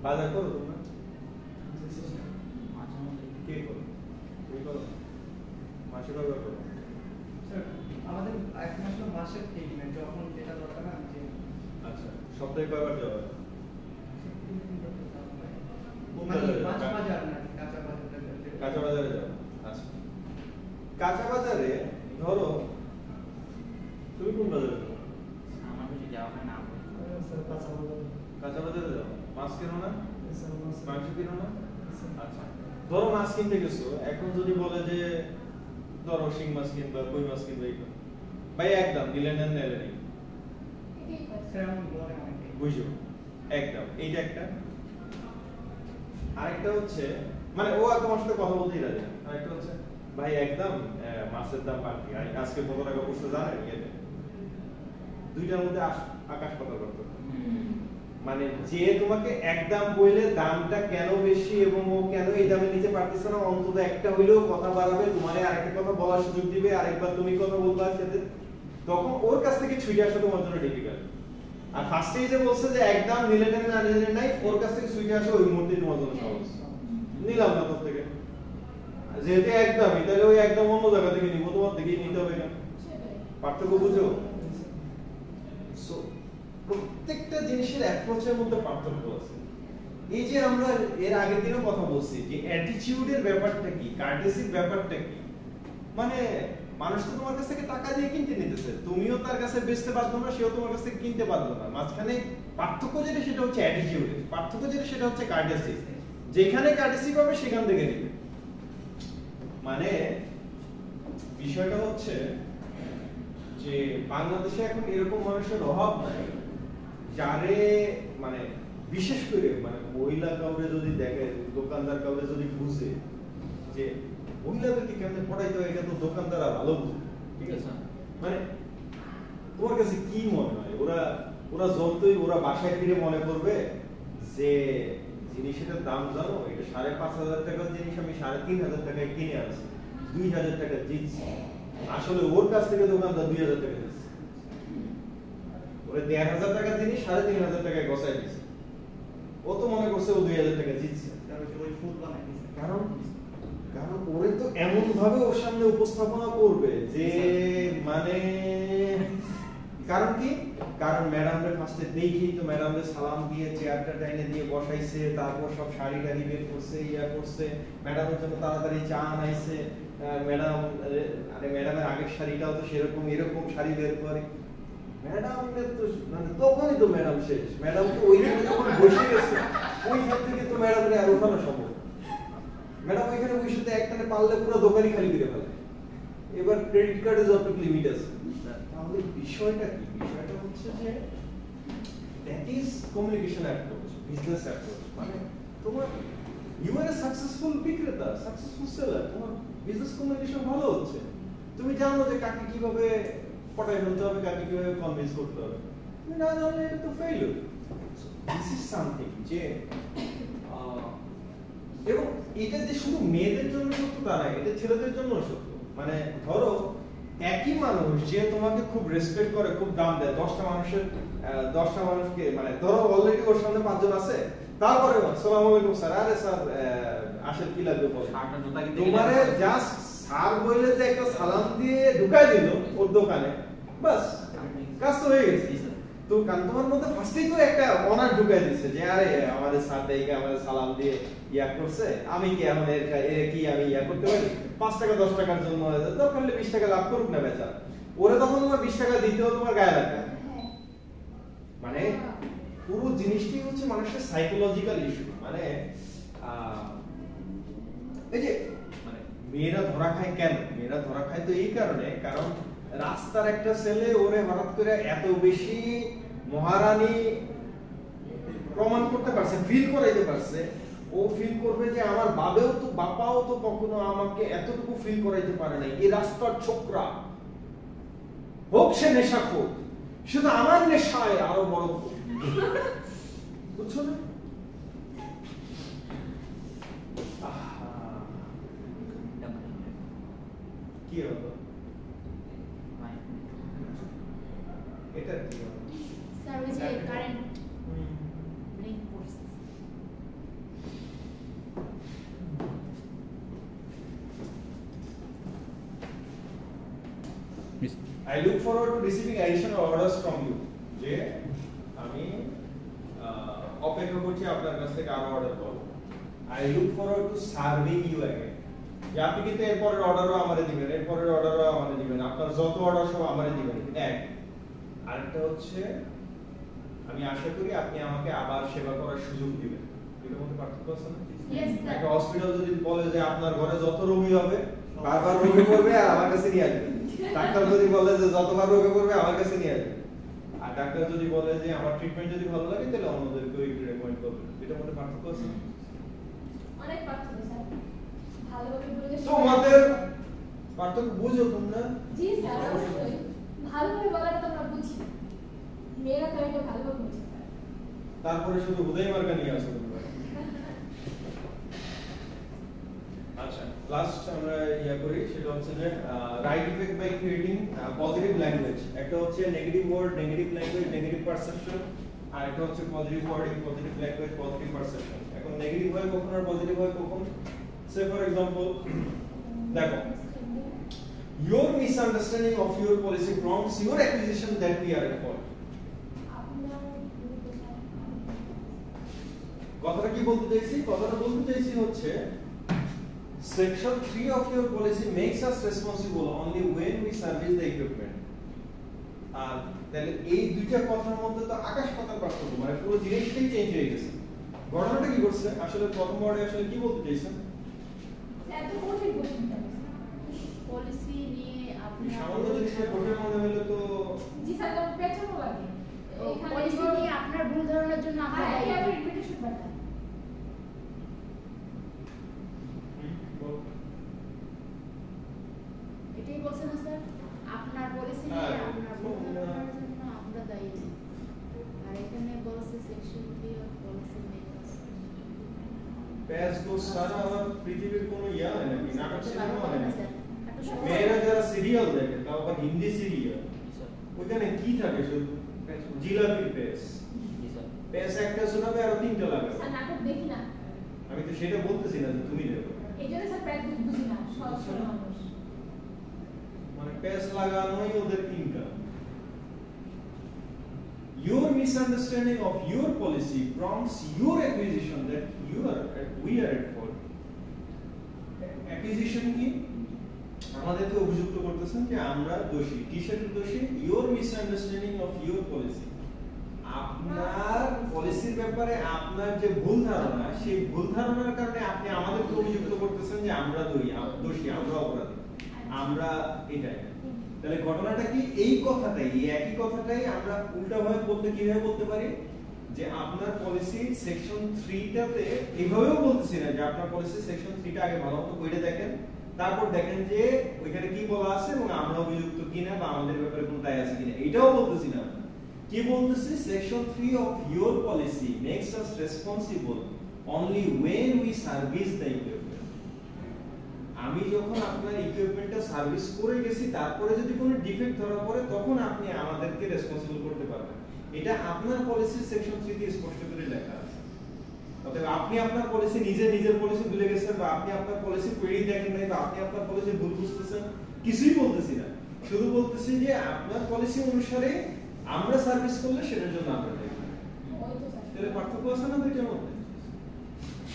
বাজার করো তোমরা, কে করো, কে করো, মাসে বাজার করো? স্যার আমাদের এখন আসলে মাসের ঠিক না, যখন যেটা দরকার না যে। আচ্ছা সপ্তাহে কয়বার যাওয়া? মানে মাছ বাজার না, কাঁচা বাজার। কাঁচা বাজারে যাও। আচ্ছা কাঁচা বাজারে ধরো তুমি কোন বাজারে যাও? আমার বেশি যাওয়া হয় না। স্যার কাঁচা বাজার। কাঁচা বাজারে যাও, মাছ কেনো না? স্যার মাছ। মাংস কেনো না? আচ্ছা ধরো মাছ কিনতে গেছো, এখন যদি বলে যে ধরো শিং মাছ কিনবা, কই মাছ কিনবা, এইটা ভাই একদম দিলেন না নিলেন না, স্যার আমি বলে অনেকে বুঝো একদম, এইটা একটা। আরেকটা হচ্ছে মানে ও আর তোমার সাথে কথা বলতেই রাজি না, আরেকটা হচ্ছে ভাই একদম মাছের দাম বাড়তি, আজকে কত টাকা পড়ছে জানেন? ইয়েতে দুইটার মধ্যে আকাশ পাতাল পার্থক্য। মানে যে তোমাকে একদম বললে দামটা কেন বেশি এবং ও কেন এই দামে নিতে পারতেছে না, অন্তত একটা হইলেও কথা বাড়াবে, তোমারে আরেকটা কথা বলার সুযোগ দিবে, আরেকবার তুমি কথা বলবা সাথে, তখন ওর কাছ থেকে ছুটে আসা তোমার জন্য ডিফিকাল্ট। আর ফার্স্টেই যে বলছে যে একদম নিলে নেন না নিলে নাই, ওর কাছ থেকে ছুটে আসা ওই মুহূর্তেই তোমার জন্য সহজ, নিলাম না তোর থেকে, যেহেতু একদমই তাহলে ওই একদম অন্য জায়গা থেকে নিবো, তোমার থেকেই নিতে হবে কেন? পার্থক্য বুঝো? সো প্রত্যেকটা জিনিসের অ্যাপ্রোচের মধ্যে পার্থক্য আছে। এই যে আমরা এর আগের দিনও কথা বলছি যে অ্যাটিটিউডের ব্যাপারটা কি, কার্টেসির ব্যাপারটা কি, মানে মানুষ তো তোমার কাছ থেকে টাকা দিয়ে কিনতে নিতেছে, তুমিও তার কাছে বেচতে পারতো না, সেও তোমার কাছ থেকে কিনতে পারতো না, মাঝখানে পার্থক্য যেটা সেটা হচ্ছে অ্যাটিটিউডের, পার্থক্য যেটা সেটা হচ্ছে কার্টেসি, যেখানে কার্টেসি পাবে সেখান থেকে নিবে। মানে বিষয়টা হচ্ছে যে বাংলাদেশে এখন এরকম মানুষের অভাব নাই যারে মানে বিশেষ করে মানে মহিলা কাউরে যদি দেখে, দোকানদার কাউরে যদি বুঝে যে মহিলাদেরকে কেমনে পড়াইতে হয়, এটা তো দোকানদাররা ভালো বুঝে, ঠিক আছে? মানে তোমার কাছে কি মনে হয় ওরা যতই ওরা বাসায় ফিরে মনে করবে যে জিনিসের দাম জানো, এটা 5,500 টাকার জিনিস আমি 3,500 টাকায় কিনে আনছি, 2,000 টাকা জিতছি, আসলে ওর কাছ থেকে দোকানদার 2,000 টাকা দিচ্ছে, ওরে 1,500 টাকা জিনিস 3,500 টাকায় গছাই দিচ্ছে, ও তো মনে করছে ও 2,000 টাকা জিতছে, ওই ফুল বানাই দিছে। কারণ ওরে তো এমন ভাবে ওর সামনে উপস্থাপনা করবে যে মানে কারণ কি, কারণ ম্যাডামরে ফার্স্টে দেখেই তো ম্যাডামরে সালাম দিয়ে চেয়ারটা টাইনে দিয়ে বসাইছে, তারপর সব শাড়ি টাড়ি বের করছে, ইয়া করছে, ম্যাডামের জন্য তাড়াতাড়ি চা আনাইছে, ম্যাডাম আরে ম্যাডামের আগের শাড়িটাও তো সেরকম এরকম শাড়ি বের করে, ম্যাডামের তো মানে তখনই তো ম্যাডাম শেষ, ম্যাডাম তো ওইখানে যখন বসে গেছে ওইখান থেকে তো ম্যাডামের আর ওঠানো সম্ভব, ম্যাডাম ওইখানে বসে একটানে পারলে পুরো দোকানই খালি করে ফেলে, এবার ক্রেডিট কার্ডে যতটুকু লিমিট আছে। তাহলে বিষয়টা কি, বিষয়টা হচ্ছে যে that is communication approach, business approach, মানে তোমার ইউ আর এ সাকসেসফুল বিক্রেতা, সাকসেসফুল সেলার, তোমার বিজনেস কমিউনিকেশন ভালো হচ্ছে, তুমি জানো যে কাকে কিভাবে পটাই ফেলতে হবে, কাকে কিভাবে কনভিন্স করতে হবে, তুমি না জানলে এটা তো ফেইলিউর। দিস ইজ সামথিং যে এবং এটা যে শুধু মেয়েদের জন্য সত্য তা না, এটা ছেলেদের জন্য সত্য। মানে ধরো একই মানুষ যে তোমাকে খুব রেসপেক্ট করে, খুব দাম দেয়, 10টা মানুষকে মানে ধরো অলরেডি ওর সামনে 5 জন আছে, তারপরে আসসালামু আলাইকুম স্যার, আরে স্যার আসলে কি লাগবে বলো, তোমারে জাস্ট স্যার বলে যে একটা সালাম দিয়ে ঢুকাই দিল ওর দোকানে, বাস কাজ তো হয়ে গেছে। তো তোমার মধ্যে ফার্স্টেই তো একটা অনার ঢুকাই দিচ্ছে যে আরে আমাদের স্যার দেইকে আমাদের সালাম দিয়ে ইয়া করছে, আমি কি এখন এর কি আমি ইয়া করতে পারি, 5 টাকা 10 টাকার জন্য দরকার হলে 20 টাকা লাভ করুক না বেচারা, ওরে তখন তোমার 20 টাকা দিতেও তোমার গায়ে লাগবে। মানে পুরো জিনিসটি হচ্ছে মানুষের সাইকোলজিক্যাল ইস্যু। মানে এই যে মানে মেয়েরা ধরা খায় কেন, মেয়েরা ধরা খায় তো এই কারণে, কারণ রাস্তার একটা ছেলে ওরে হঠাৎ করে এত বেশি মহারানী প্রমাণ করতে পারছে, ফিল করাইতে পারছে, ও ফিল করবে যে আমার বাপাও তো কখনো আমাকে এতটুকু ফিল করাইতে পারে নাই, এই রাস্তার ছোকরা হোক সে নেশাখোর, শুধু আমার নেশায় আরো বড়, বুঝছো না? কি হলো এটা, কি হলো স্যার ওই যে কারেন্ট ব্রেক করছে। I look forward to receiving additional orders from you. যে আমি অপেক্ষা করছি আপনার কাছ থেকে আরো অর্ডার পাবো। I look forward to serving you again. যে আপনি কিন্তু এরপরের অর্ডারও আমারে দিবেন, এরপরের অর্ডারও আমারে দিবেন, আপনার যত অর্ডার সব আমারে দিবেন। এক আরেকটা হচ্ছে আমি আশা করি আপনি আমাকে আবার সেবা করার সুযোগ দিবেন। এটার মধ্যে পার্থক্য আছে না? Yes, sir. একটা হসপিটাল যদি বলে যে আপনার ঘরে যত রোগী হবে বারবার রোগী পড়বে আর আমার কাছে নিয়ে আসবেন, ডাক্তার যদি বলে যে যতবার রোগী পড়বে আমার কাছে নিয়ে আসবেন, আর ডাক্তার যদি বলে যে আমার ট্রিটমেন্ট যদি ভালো লাগে তাহলে অন্যদেরকেও একটু রেকমেন্ড করবেন, এটার মধ্যে পার্থক্য আছে? অনেক পার্থক্য স্যার, ভালোভাবে বলে তোমাদের পার্থক্য বুঝো তোমরা? জি স্যার, অবশ্যই ভালোভাবে বলাটা তো আমরা বুঝি, মেয়েরা তো এটা ভালোভাবে বুঝে স্যার। তারপরে শুধু হুদাই মার্কা নিয়ে আসো তোমরা। আচ্ছা, লাস্ট আমরা ইয়া করি, সেটা হচ্ছে যে right effect by creating positive language. একটা হচ্ছে negative word, negative language, negative perception, আর একটা হচ্ছে positive wording, positive language, positive perception. এখন নেগেটিভ হয় কখন আর পজিটিভ হয় কখন? সে ফর এক্সাম্পল দেখো, your misunderstanding of your policy prompts your accusation that we are at fault. কথাটা কি বলতে চাইছি? কথাটা বলতে চাইছি হচ্ছে Section 3 of your policy makes us responsible only when we service the equipment. আর তাহলে এই দুইটা কথার মধ্যে তো আকাশ পাতাল পার্থক্য, মানে পুরো জিনিসটাই চেঞ্জ হয়ে গেছে। ঘটনাটা কি করছে আসলে? প্রথম ওয়ার্ডে আসলে কি বলতে চাইছেন? এত কঠিন বলছেন পলিসি নিয়ে আপনি সামান্য যদি সে কঠিন মনে হলো তো জি স্যার তো পেছানো লাগে পলিসি নিয়ে আপনার ভুল ধারণার জন্য আমরা হ্যাঁ দায়ী। এটা ইনভিটেশন বাটা এটাই বলছেন না স্যার, আপনার পলিসি নিয়ে আপনার ভুল ধারণার জন্য আমরা দায়ী। আর এখানে বলছে সেকশন 3 অফ পলিসি মেকার্স। প্যাস তো সারা আমার পৃথিবীর কোনো ইয়া হয় নাকি, নাটক সিনেমা হয় নাকি? স্যার এত সহজ মেয়েরা যারা সিরিয়াল দেখে, তাও আবার হিন্দি সিরিয়াল, জি স্যার। ওইখানে কি থাকে শুধু? জিলাপির প্যাস। জি স্যার। প্যাস একটা শোনাবে আর তিনটা লাগাবে। স্যার নাটক দেখি না, আমি তো সেটা বলতেছি না যে তুমি দেখো, এই জন্য স্যার প্যাচ বুঝি না, সহজ সরল মানুষ। মানে প্যাস লাগানোই ওদের income. Your misunderstanding of your policy prompts your accusation that we are at fault. Accusation কি? আমাদেরকে অভিযুক্ত করতেছেন যে আমরা দোষী। কিসের দোষী? Your misunderstanding of your policy. আপনার পলিসির ব্যাপারে আপনার যে ভুল ধারণা, সেই ভুল ধারণার কারণে আপনি আমাদেরকে অভিযুক্ত করতেছেন যে আমরা দোষী, আমরা অপরাধী, আমরা এটাই। তাহলে ঘটনাটা কি? এই কথাটাই, এই একই কথাটাই আমরা উল্টাভাবে বলতে কিভাবে বলতে পারি যে আপনার পলিসি সেকশন 3টাতে এইভাবেও বলতেছি না যে আপনার পলিসি সেকশন 3টা আগে ভালোমতো পড়ে দেখেন, তারপর দেখেন যে ওইখানে কি বলা আছে এবং আমরা অভিযুক্ত কিনা বা আমাদের ব্যাপারে কোনো দায় আছে কিনা, এটাও বলতেছি না। কি বলতেছি? Section 3 of your policy makes us responsible only when we service the equipment. আমি যখন আপনার ইকুইপমেন্টটা সার্ভিস করে গেছি, তারপরে যদি কোনো ডিফেক্ট ধরা পড়ে, তখন আপনি আমাদেরকে রেসপন্সিবল করতে পারবেন। এটা আপনার পলিসির সেকশন 3 তে স্পষ্ট করে লেখা আছে। অতএব আপনি আপনার পলিসি নিজের পলিসি ভুলে গেছেন, বা আপনি আপনার পলিসি পড়েই দেখেন নাই, বা আপনি আপনার পলিসি ভুল বুঝতেছেন, কিছুই বলতেছি না। শুধু বলতেছি যে আপনার পলিসি অনুসারে আমরা সার্ভিস করলে সেটার জন্য আমরা দায়ী। ওই তো স্যার তাহলে পার্থক্য আছে না দুইটার মধ্যে?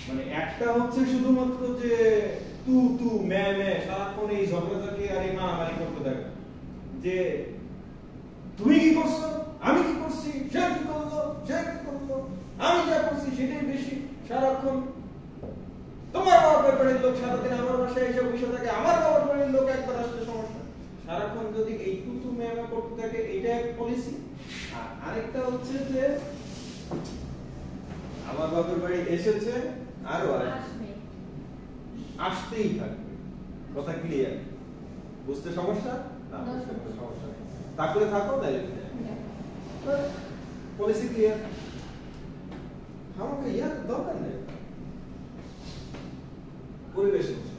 মানে একটা হচ্ছে শুধুমাত্র যে তু মে সারাক্ষণ এই ঝগড়াঝাটি আর এই মারামারি করতে থাকে, যে তুমি কি করছো, আমি কি করছি, সে কি করলো, আমি যা করছি সেটাই বেশি, সারাক্ষণ তোমার বাবার বাড়ির লোক সারাদিন আমার বাসায় এসে বসে থাকে, আমার বাবার বাড়ির লোক একবার আসলে সমস্যা। সারাক্ষণ যদি এই তু মে করতে থাকে, এটা এক পলিসি। আর আরেকটা হচ্ছে যে আমার বাবার বাড়ি এসেছে আরো আসবে আসতেই থাকবে। কথা ক্লিয়ার? বুঝতে সমস্যা না? বুঝতে কোনো সমস্যা নেই, তারপরে থাকো তাহলে পলিসি ক্লিয়ার। আমাকে ইয়ার দরকার নেই। পরিবেশ নষ্ট,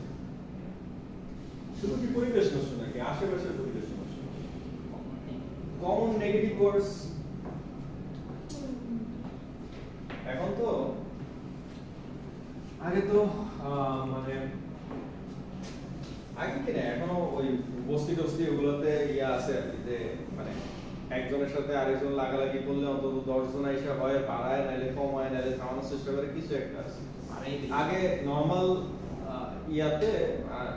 শুধু কি পরিবেশ নষ্ট নাকি আশেপাশের পরিবেশ নষ্ট? কমন নেগেটিভ ওয়ার্ডস। এখন তো আগে তো মানে আগে কি না, এখনো ওই বস্তি টস্তি ওগুলোতে ইয়ে আছে আর কি, যে মানে একজনের সাথে আরেকজন লাগালাগি করলে অন্তত 10 জন এসে হয় বাড়ায়, নাইলে কমায়, নাইলে থামানোর চেষ্টা করে, কিছু একটা আছে। আগে নরমাল ইয়াতে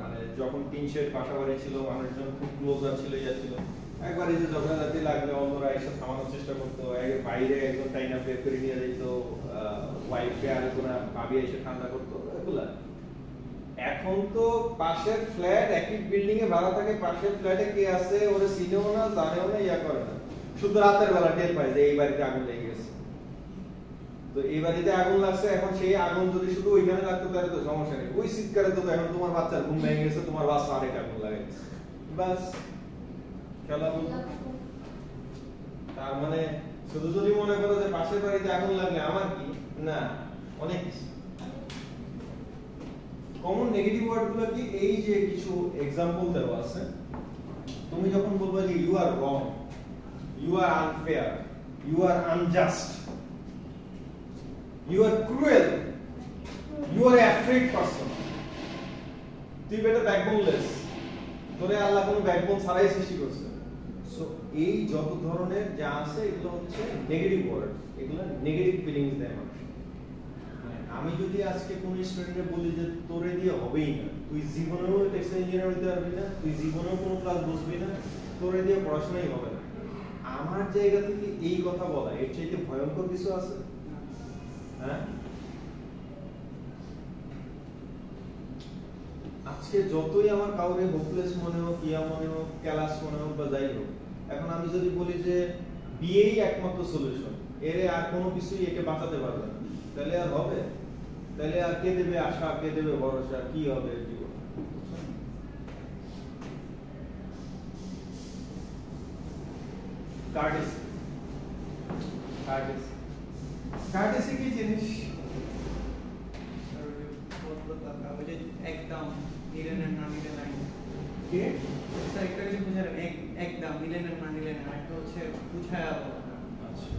মানে যখন টিন শেড বাসা বাড়ি ছিল, মানুষজন খুব ক্লোজার ছিল, ইয়া ছিল, একবার এই যে ঝগড়াঝাটি লাগলে অন্যরা এসে থামানোর চেষ্টা করতো, বাইরে একজন টাইনা বের করে নিয়ে যেত, ওয়াইফকে আরেকজন ভাবি এসে ঠান্ডা করতো, এগুলা। এখন তো পাশের ফ্ল্যাট, একই বিল্ডিং এ ভাড়া থাকে, পাশের ফ্ল্যাটে কে আছে ওরে চিনেও না, জানেও না, ইয়া করে না, শুধু রাতের বেলা টের পায় যে এই বাড়িতে আগুন লেগে গেছে। তো এই বাড়িতে আগুন লাগছে, এখন সেই আগুন যদি শুধু ওইখানে লাগতো তাহলে তো সমস্যা নেই, ওই শীতকালে তো এখন তোমার বাচ্চার ঘুম ভেঙে গেছে, তোমার বাচ্চা আরেক আগুন লাগাইছে, বাস খেলা বলতো। তার মানে শুধু যদি মনে করো যে পাশের বাড়িতে আগুন লাগলে আমার কি, না, অনেক কিছু। কমন নেগেটিভ ওয়ার্ড গুলো কি? এই যে কিছু এক্সাম্পল দেওয়া আছে, তুমি যখন বলবে যে you are wrong, you are unfair, you are unjust, you are cruel, you are afraid person, তুই বেটা ব্যাকবোনলেস, তোরে আল্লাহ কোনো ব্যাকবোন ছাড়াই সৃষ্টি করছে। সো এই যত ধরনের যা আছে এগুলো হচ্ছে নেগেটিভ ওয়ার্ড, এগুলো নেগেটিভ ফিলিংস দেয় মানুষ। আমি যদি আজকে কোন স্টুডেন্টকে বলি যে তোরে দিয়ে হবেই না, তুই জীবনেও টেক্সটাইল ইঞ্জিনিয়ার হতে পারবি না, তুই জীবনেও কোনো ক্লাস বুঝবি না, তোরে দিয়ে পড়াশোনাই হবে না, আমার জায়গা থেকে এই কথা বলা এর চাইতে ভয়ঙ্কর কিছু আছে? হ্যাঁ, আজকে যতই আমার কাউরে হোপলেস মনে হোক, ইয়া মনে হোক, ক্যালাস মনে হোক বা যাই হোক, এখন আমি যদি বলি যে বিয়েই একমাত্র সলিউশন, এর আর কোনো কিছুই একে বাঁচাতে পারবে না, তাহলে আর হবে? তাহলে আর কে দেবে আশা, কে দেবে ভরসা, কি হবে জীবন? কার্টেসি, কার্টেসি, কার্টেসি কি জিনিস? একদম নিলেন না নিলেন না কে স্যার একটা কিছু বুঝালেন একদম নিলেন না নিলেন না একটা হচ্ছে বুঝায়া বলা। আচ্ছা,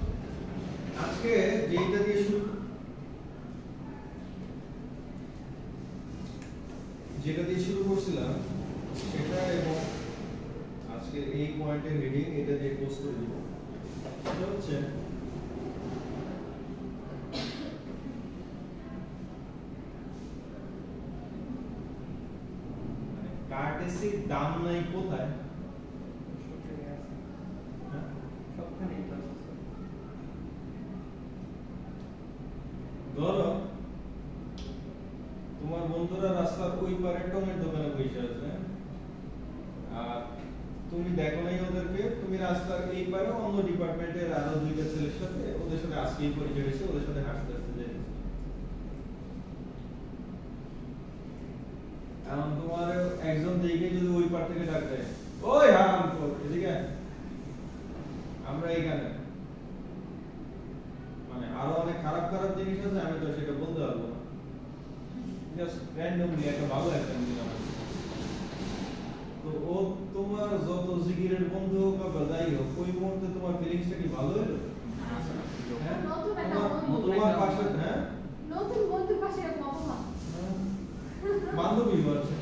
আজকে যেটা দিয়ে শুরু, যেটা দিয়ে শুরু করছিলাম সেটা, এবং আজকে এই পয়েন্টের হেডিং এটা দিয়ে পোস্ট করে দিব, সেটা হচ্ছে কার্টেসির দাম নাই কোথায়? সবখানেই তো আছে। ধরো তোমার বন্ধুরা রাস্তার ওই পারে টমেটোর দোকানে বসে আছে, আর তুমি দেখো নাই ওদেরকে, তুমি রাস্তার এই পারে অন্য ডিপার্টমেন্টের আরো দুইটা ছেলের সাথে, ওদের সাথে আজকেই পরিচয় হয়েছে, ওদের সাথে হাসতে হাসতে যাচ্ছে। এখন তোমার একজন দেখে যদি ওই পার থেকে ডাক দেয়, ওই হারামখোর এদিকে আয়, আমরা এইখানে, মানে আরো অনেক খারাপ খারাপ জিনিস আছে, আমি তো সেটা বলতে পারবো না, জাস্ট র্যান্ডমলি একটা ভালো একটা দিলাম। তো ও তোমার যত জিগিরের বন্ধু হোক বা যাই হোক, ওই মুহূর্তে তোমার ফিলিংসটা কি ভালো হলো? হ্যাঁ, নতুন একটা তোমার বন্ধু। তোমার পাশে, হ্যাঁ, নতুন বন্ধুর পাশে এরকম অপমান। বান্ধবী বলছে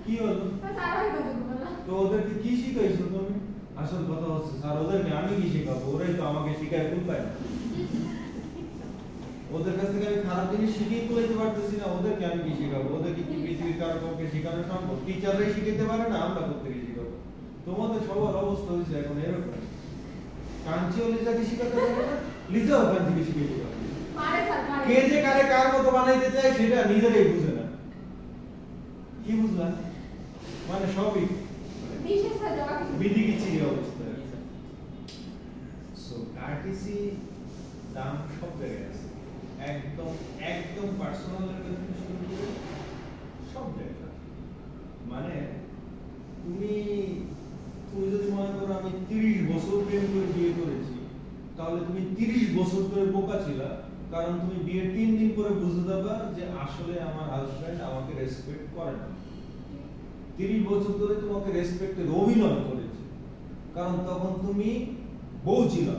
কি হলো? তারাই কথা বলা। তো ওদেরকে কি শিখাইছো তুমি? আসল কথা হচ্ছে স্যার, ওদেরকে আমি কি শিখাবো, ওরাই তো আমাকে শিখায় ভুল পায় না। ওদের কাছ থেকে আমি খারাপ জিনিস শিখিয়ে তুলতে পারতেছি না, ওদেরকে আমি কি শিখাবো? ওদেরকে কি পৃথিবীর কারো কাউকে শেখানো সম্ভব? টিচাররাই শিখাতে পারে না, আমরা কোথেকে শিখাবো? তোমাদের সবার অবস্থা হয়েছে এখন এরকম। কাঞ্চিও লিজাকে শিখাতে পারে না, লিজাও কাঞ্চিকে শিখাতে পারে না। মারে স্যার মারে। কে যে কারে কার মতো বানাইতে চায় সেটা নিজেরাই বুঝে না। কি বুঝলা? মানে সবই বিশেষ স্যার জমা কিছু। বিধি কিচির অবস্থা। সো কার্টেসি দাম সব জায়গায় আছে, একদম একদম পার্সোনাল লেভেল থেকে শুরু করে সব জায়গায়। মানে তুমি তুমি যদি মনে করো আমি 30 বছর প্রেম করে বিয়ে করেছি, তাহলে তুমি 30 বছর ধরে বোকা ছিলা, কারণ তুমি বিয়ের 3 দিন পরে বুঝতে যাবা যে আসলে আমার হাজবেন্ড আমাকে রেসপেক্ট করে না। 30 বছর ধরে তোমাকে রেসপেক্টের অভিনয় করেছে, কারণ তখন তুমি বউ ছিলা।